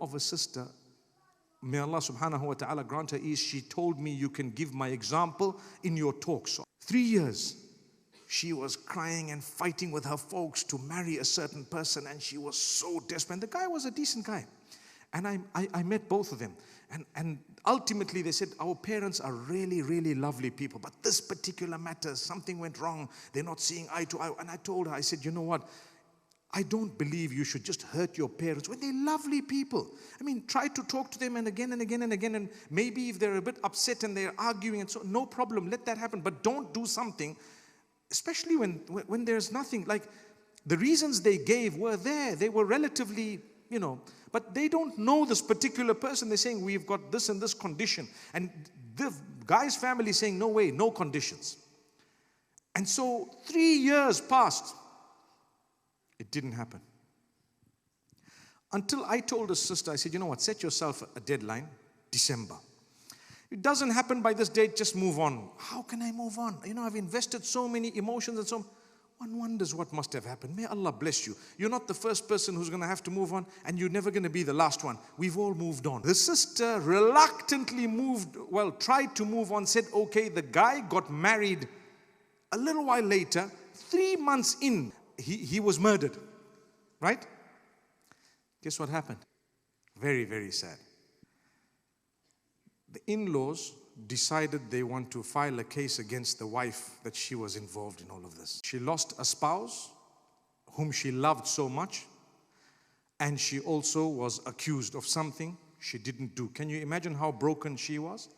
of a sister, may Allah subhanahu wa ta'ala grant her ease, she told me, you can give my example in your talks. 3 years, she was crying and fighting with her folks to marry a certain person, and she was so desperate. And the guy was a decent guy. And I met both of them. And ultimately they said, our parents are really, really lovely people, but this particular matter, something went wrong. They're not seeing eye to eye. And I told her, I said, you know what? I don't believe you should just hurt your parents when they're lovely people. I mean, try to talk to them and again and again and again. And maybe if they're a bit upset and they're arguing and so, no problem, let that happen. But don't do something, especially when there's nothing. Like, the reasons they gave were there. They were relatively, but they don't know this particular person. They're saying, we've got this and this condition. And the guy's family is saying, no way, no conditions. And so 3 years passed. It didn't happen. Until I told his sister, I said, you know what, set yourself a deadline, December. It doesn't happen by this date, just move on. How can I move on? I've invested so many emotions and so on. One wonders what must have happened. May Allah bless you. You're not the first person who's going to have to move on, and you're never going to be the last one. We've all moved on. The sister reluctantly tried to move on, said, okay, the guy got married. A little while later, 3 months in, he was murdered, right? Guess what happened? Very, very sad. The in-laws decided they want to file a case against the wife that she was involved in all of this. She lost a spouse whom she loved so much, and she also was accused of something she didn't do. Can you imagine how broken she was?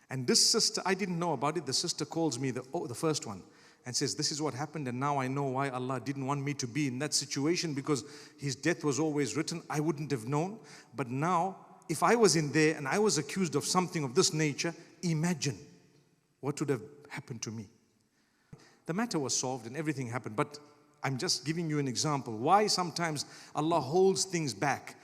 And this sister, I didn't know about it. The sister calls me, the first one, and says, this is what happened, and now I know why Allah didn't want me to be in that situation, because His death was always written. I wouldn't have known. But now, if I was in there and I was accused of something of this nature, imagine what would have happened to me. The matter was solved and everything happened. But I'm just giving you an example why sometimes Allah holds things back.